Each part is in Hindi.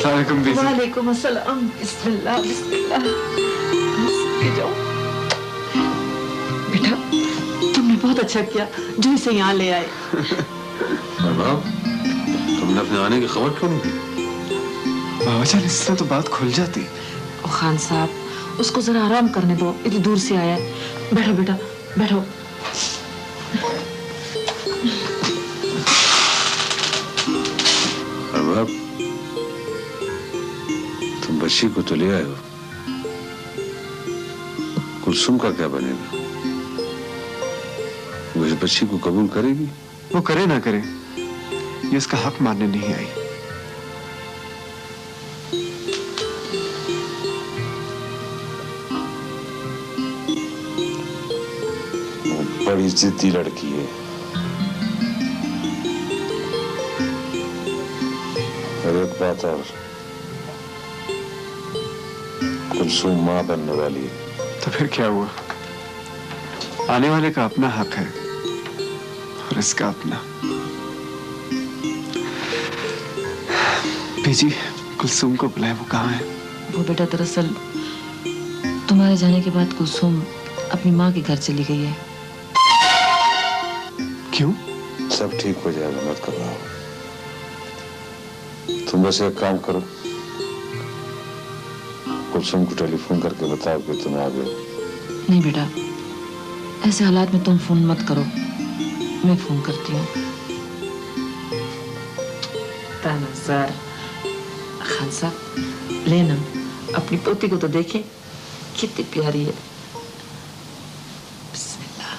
अस्सलाम बीजी। वालेकुम अस्सलाम। बिस्मिल्लाह बिस्मिल्लाह। जाओ बेटा, तुमने बहुत अच्छा किया जो इसे यहाँ ले आए। बाप, तुमने अपने आने की खबर क्यों नहीं दी? बाबा जान, इससे तो बात खुल जाती। ओ खान साहब, उसको जरा आराम करने दो, इतनी दूर से आया है। बैठो बेटा बैठो। बाप, तुम बच्ची को तो ले आए हो, कुलसुम का क्या बनेगा? वो इस बच्ची को कबूल करेगी? वो करे ना करे, ये इसका हक मानने नहीं आई। वो बड़ी जिद्दी लड़की है। और एक बात और, कुलसुम मां बनने वाली है। तो फिर क्या हुआ? आने वाले का अपना हक है और इसका अपना। बीजी, कुलसुम को बुलाए, वो कहाँ है? वो बेटा दरअसल तुम्हारे जाने के बाद कुलसुम अपनी माँ के घर चली गई है। क्यों? सब ठीक हो जाएगा, मत घबराओ। तुम बस एक काम करो, कुलसुम को टेलीफोन करके बताओ कि तुम आ गए। नहीं बेटा, ऐसे हालात में तुम फोन मत करो, मैं फोन करती हूँ। तानज़ार, खान साहब लेना, अपनी पोती को तो देखें, कितनी प्यारी है। बिस्मिल्लाह।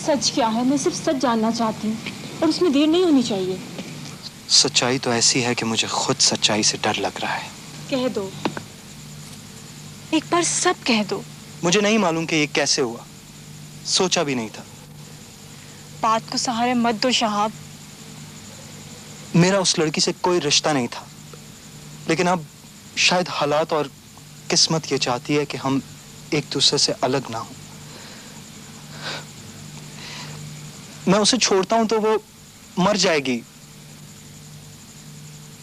सच क्या है? मैं सिर्फ सच जानना चाहती हूँ और उसमें देर नहीं होनी चाहिए। सच्चाई तो ऐसी है कि मुझे खुद सच्चाई से डर लग रहा है। कह दो, एक बार सब कह दो। मुझे नहीं मालूम कि ये कैसे हुआ, सोचा भी नहीं था। बात को सहारे मत दो शहाब। मेरा उस लड़की से कोई रिश्ता नहीं था, लेकिन अब शायद हालात और किस्मत ये चाहती है कि हम एक दूसरे से अलग ना हो। मैं उसे छोड़ता हूं तो वो मर जाएगी।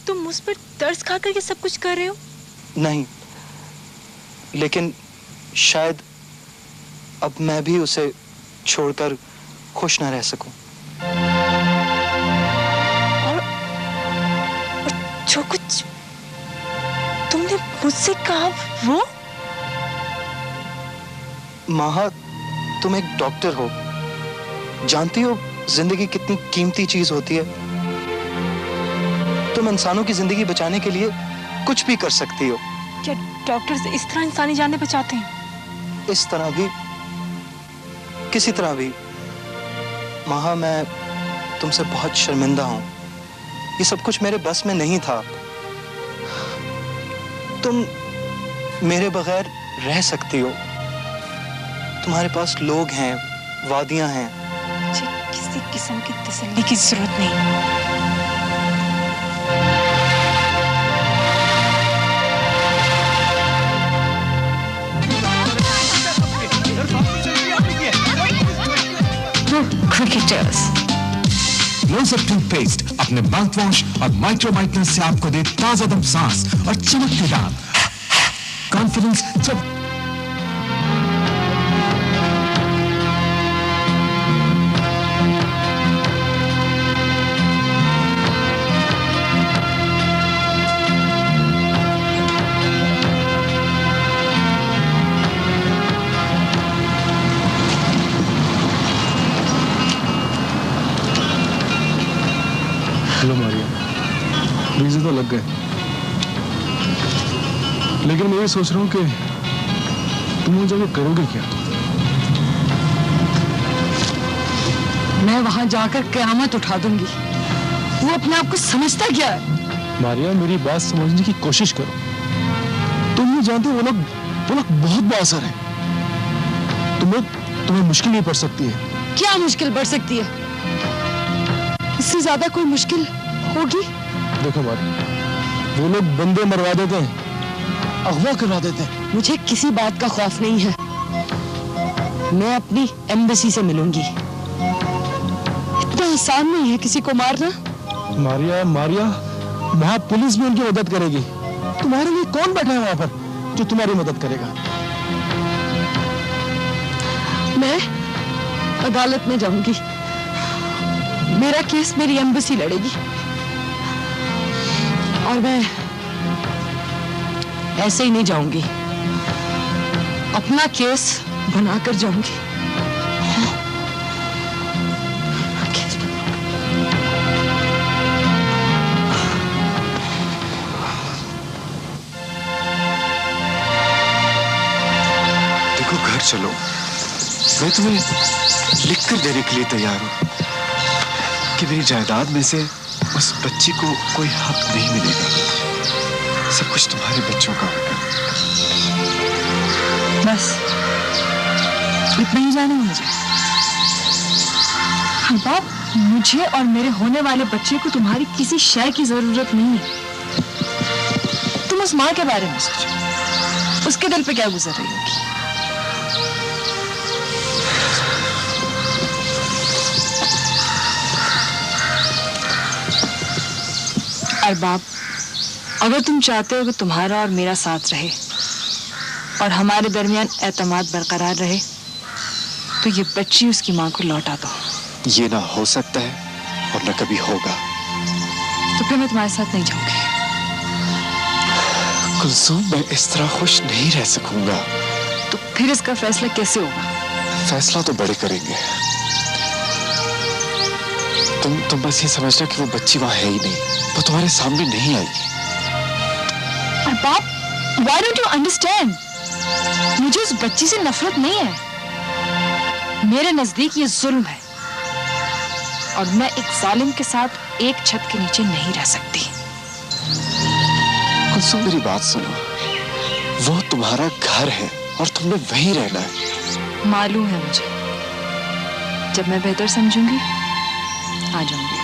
तुम मुझ पर तरस खाकर ये सब कुछ कर रहे हो? नहीं, लेकिन शायद अब मैं भी उसे छोड़कर खुश ना रह सकूं। और जो कुछ तुमने मुझसे कहा वो? माहा, तुम एक डॉक्टर हो, जानती हो जिंदगी कितनी कीमती चीज होती है। तुम इंसानों की जिंदगी बचाने के लिए कुछ भी कर सकती हो। क्या डॉक्टर्स इस तरह इंसानी जानें बचाते हैं? इस तरह भी, किसी तरह भी। माहा, मैं तुमसे बहुत शर्मिंदा हूं। ये सब कुछ मेरे बस में नहीं था। तुम मेरे बगैर रह सकती हो। तुम्हारे पास लोग हैं, वादियां हैं। मुझे किसी किस्म की तसल्ली की जरूरत नहीं। क्रिकेटर्स क्लोजअप टूथपेस्ट अपने माउथ वॉश और माइक्रो ब्राइटनेस से आपको दे ताजा दम सांस और चमकते दांत। कॉन्फिडेंस जब हेलो मारिया, वीज़े तो लग गए, लेकिन मैं ये सोच रहा हूँ कि तुम वो जगह करोगे क्या? मैं वहां जाकर क़यामत उठा दूंगी। वो अपने आप को समझता क्या है? मारिया, मेरी बात समझने की कोशिश करो। तुम नहीं जानते वो लोग बहुत बाअसर हैं। तुम लोग तुम्हें मुश्किल ही पड़ सकती है। क्या मुश्किल बढ़ सकती है? इससे ज्यादा कोई मुश्किल होगी? देखो मारी, वो लोग बंदे मरवा देते हैं, अगवा करवा देते हैं। मुझे किसी बात का खौफ नहीं है। मैं अपनी एम्बेसी से मिलूंगी। इतना आसान नहीं है किसी को मारना। मारिया, मारिया, वहां पुलिस भी उनकी मदद करेगी। तुम्हारे लिए कौन बैठा है वहां पर जो तुम्हारी मदद करेगा? मैं अदालत में जाऊंगी। मेरा केस मेरी एम्बेसी लड़ेगी और मैं ऐसे ही नहीं जाऊंगी, अपना केस बनाकर जाऊंगी। देखो, घर चलो, मैं तुम्हें लिखकर देने के लिए तैयार हूं कि मेरी जायदाद में से उस बच्ची को कोई हक नहीं मिलेगा। सब कुछ तुम्हारे बच्चों का होगा। बस इतना ही जाना मुझे। बाप, मुझे और मेरे होने वाले बच्चे को तुम्हारी किसी शय की जरूरत नहीं है। तुम उस माँ के बारे में सोचो, उसके दिल पे क्या गुजर रही होगी। अरबाब, अगर तुम चाहते हो कि तुम्हारा और मेरा साथ रहे और हमारे दरमियान एतमाद बरकरार रहे, तो ये बच्ची उसकी माँ को लौटा दो। ये ना हो सकता है और ना कभी होगा। तो फिर मैं तुम्हारे साथ नहीं जाऊंगी। कुलसूम, मैं इस तरह खुश नहीं रह सकूंगा। तो फिर इसका फैसला कैसे होगा? फैसला तो बड़े करेंगे। तुम बस ये समझना कि वो बच्ची वहां है ही नहीं, वो तुम्हारे सामने नहीं आएगी। Arbab, why don't you understand? मुझे उस बच्ची से नफरत नहीं है। मेरे नजदीक ये जुल्म है और मैं एक जालिम के साथ एक छत के नीचे नहीं रह सकती। कुलसूम, मेरी बात सुनो, वो तुम्हारा घर है और तुमने वहीं रहना है। मालूम है मुझे। जब मैं बेहतर समझूंगी आ जाऊंगी।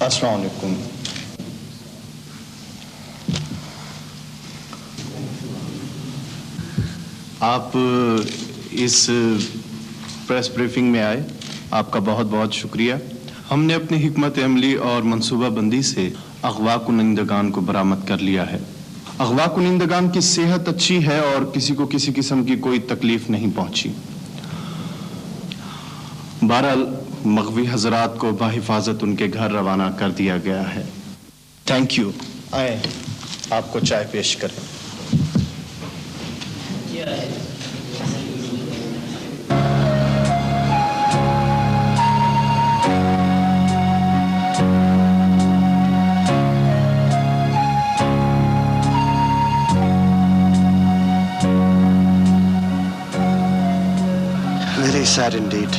अस्सलाम वालेकुम। आप इस प्रेस ब्रीफिंग में आए, आपका बहुत बहुत शुक्रिया। हमने अपनी हिकमत अमली और मंसूबा बंदी से अगवा कुनिंदगान को बरामद कर लिया है। अगवा कुनिंदगान की सेहत अच्छी है और किसी को किसी किस्म की कोई तकलीफ नहीं पहुंची। बहरहाल मगवी हजरात को बाहिफाजत उनके घर रवाना कर दिया गया है। Thank you. आए, आपको चाय पेश करें। Very sad indeed.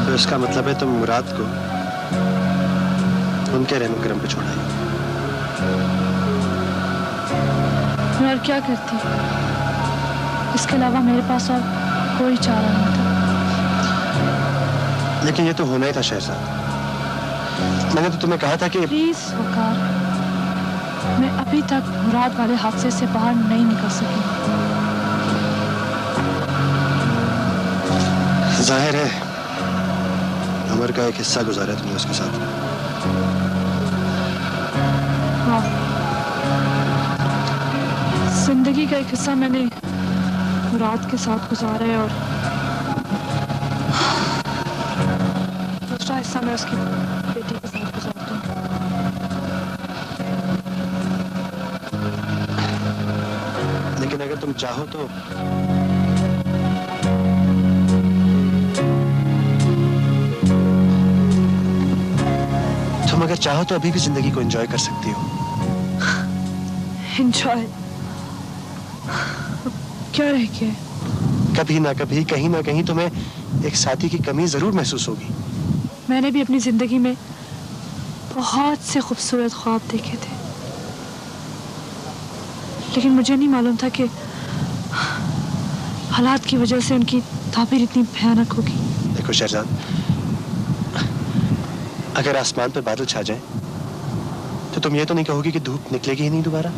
तो इसका मतलब है तुम मुराद को उनके रहम करम पे छोड़ा। मैं और क्या करती? इसके अलावा मेरे पास और कोई चारा नहीं था। लेकिन ये तो होना ही था शहजाद। मैंने तो तुम्हें कहा था कि प्लीज वकार, मैं अभी तक मुराद वाले हादसे से बाहर नहीं निकल सकी। जाहिर है उम्र का एक हिस्सा गुजारा तुमने उसके साथ। हाँ, जिंदगी का एक हिस्सा मैंने मुराद के साथ गुजारा है और दूसरा हिस्सा मैं उसकी बेटी के साथ गुजारती हूँ। लेकिन अगर तुम चाहो तो अगर चाहो तो अभी भी जिंदगी को एंजॉय कर सकती हो। एंजॉय क्या रह गया? कभी ना कभी कहीं ना कहीं तुम्हें एक साथी की कमी जरूर महसूस होगी। मैंने भी अपनी जिंदगी में बहुत से खूबसूरत ख्वाब देखे थे, लेकिन मुझे नहीं मालूम था कि हालात की वजह से उनकी ताबीर इतनी भयानक होगी। देखो शहजाद, अगर आसमान पर बादल छा जाए तो तुम ये तो नहीं कहोगी कि धूप निकलेगी ही नहीं दोबारा?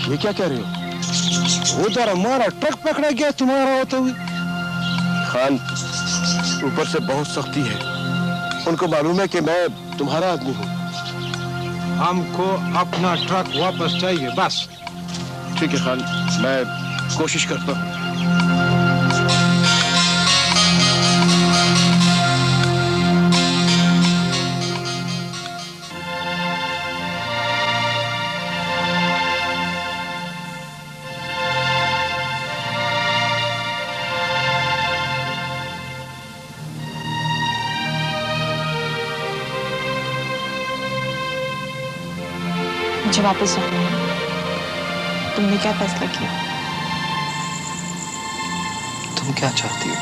ये क्या कह रहे हो? उधर हमारा ट्रक पकड़ा गया तुम्हारा होते हुए। खान, ऊपर से बहुत सख्ती है। उनको मालूम है कि मैं तुम्हारा आदमी हूँ। हमको अपना ट्रक वापस चाहिए बस। ठीक है खान, मैं कोशिश करता हूँ। मुझे वापस जाना है। तुमने क्या फैसला किया? तुम क्या चाहती हो?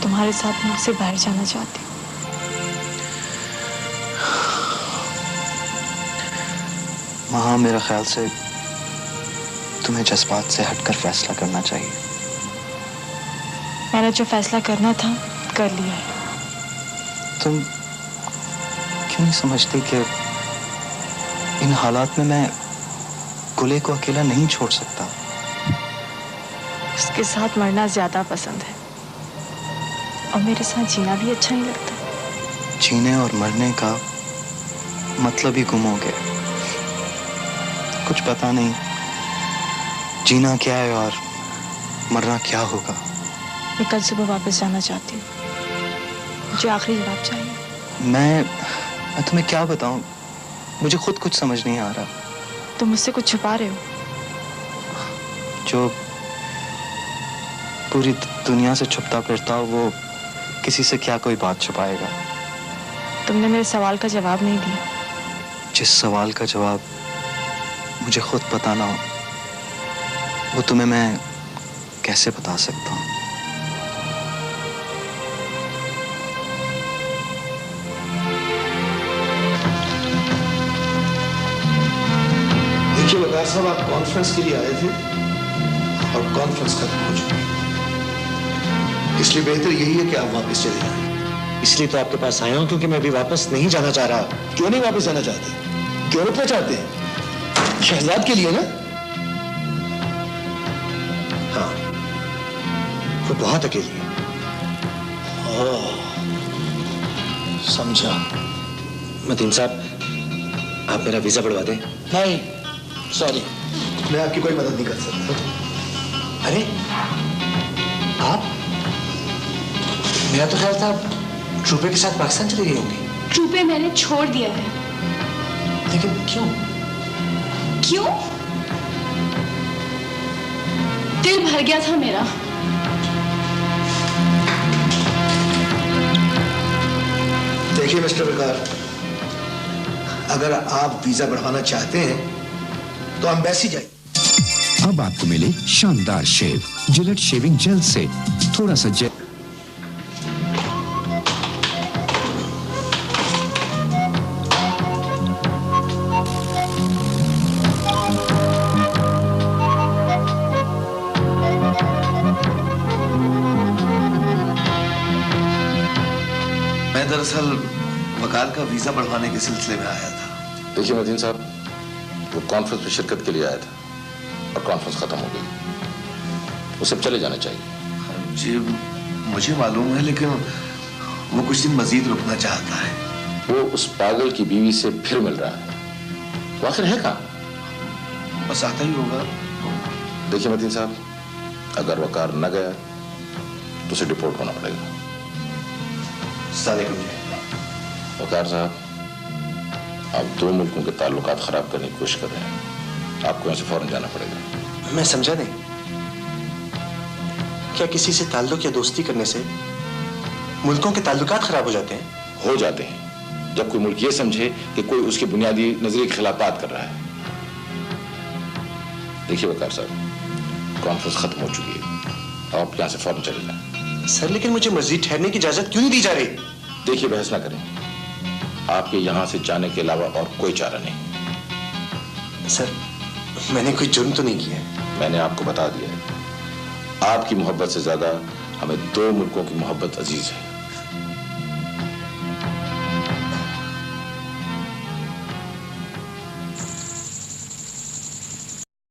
तुम्हारे साथ मुझ से बाहर जाना चाहती हूँ। वहाँ मेरा ख्याल से तुम्हें जज्बात से हटकर फैसला करना चाहिए। मैंने जो फैसला करना था कर लिया है। तुम क्यों नहीं समझती कि इन हालात में मैं गुले को अकेला नहीं छोड़ सकता? उसके साथ मरना ज्यादा पसंद है और मेरे साथ जीना भी अच्छा नहीं लगता। जीने और मरने का मतलब ही गुम हो गया। कुछ पता नहीं जीना क्या है और मरना क्या होगा। मैं कल सुबह वापस जाना चाहती हूँ। मुझे आखिरी जवाब चाहिए। मैं तुम्हें क्या बताऊं, मुझे खुद कुछ समझ नहीं आ रहा। तुम मुझसे कुछ छुपा रहे हो। जो पूरी दुनिया से छुपता फिरता हो वो किसी से क्या कोई बात छुपाएगा। तुमने मेरे सवाल का जवाब नहीं दिया। जिस सवाल का जवाब मुझे खुद पता ना हो वो तुम्हें मैं कैसे बता सकता हूँ? देखिए वकार साहब, आप कॉन्फ्रेंस के लिए आए थे और कॉन्फ्रेंस खत्म हो चुकी है, इसलिए बेहतर यही है कि आप वापस चले जाएं। इसलिए तो आपके पास आया हूँ क्योंकि मैं अभी वापस नहीं जाना चाह रहा। क्यों नहीं वापस जाना चाहते? क्यों रुकना चाहते हैं? शहजाद के लिए ना? हाँ, वो बहुत अकेली है। ओह, समझा। मतीन साहब, आप मेरा वीजा बढ़वा दें। नहीं, सॉरी, मैं आपकी कोई मदद नहीं कर सकता। अरे आप, मेरा तो ख्याल था ट्रूपे के साथ पाकिस्तान चली गई होंगी। ट्रूपे मैंने छोड़ दिया है। लेकिन क्यों? क्यों? दिल भर गया था मेरा। देखिए मिस्टर वकार, अगर आप वीजा बढ़वाना चाहते हैं तो एम्बेसी जाइए। अब आपको मिले शानदार शेव जिलेट शेविंग जेल से थोड़ा सा जेल। मैं दरअसल वकार का वीजा बढ़वाने के सिलसिले में आया था। देखिए मतीन साहब, वो कॉन्फ्रेंस में शिरकत के लिए आया था और कॉन्फ्रेंस खत्म हो गई। उसे चले जाना चाहिए। जी मुझे मालूम है, लेकिन वो कुछ दिन मजीद रुकना चाहता है। वो उस पागल की बीवी से फिर मिल रहा है। वो आखिर है कहाँ? बस आता ही होगा। देखिए मतीन साहब, अगर वकार न गया तो उसे डिपोर्ट होना पड़ेगा। वकार साहब, आप दो मुल्कों के ताल्लुकात खराब करने की कोशिश कर रहे हैं। आपको यहाँ से फौरन जाना पड़ेगा। मैं समझा नहीं। क्या किसी से ताल्लुक या दोस्ती करने से मुल्कों के ताल्लुकात खराब हो जाते हैं? हो जाते हैं जब कोई मुल्क ये समझे कि कोई उसके बुनियादी नजरिए के खिलाफ बात कर रहा है। देखिए वकार साहब, कॉन्फ्रेंस खत्म हो चुकी है, आप यहां से फौरन चले जाएं। सर लेकिन मुझे मजीद ठहरने की इजाजत क्यों नहीं दी जा रही? देखिए बहस ना करें, आपके यहां से जाने के अलावा और कोई चारा नहीं। सर मैंने कोई जुर्म तो नहीं किया है। मैंने आपको बता दिया है, आपकी मोहब्बत से ज्यादा हमें दो मुल्कों की मोहब्बत अजीज है।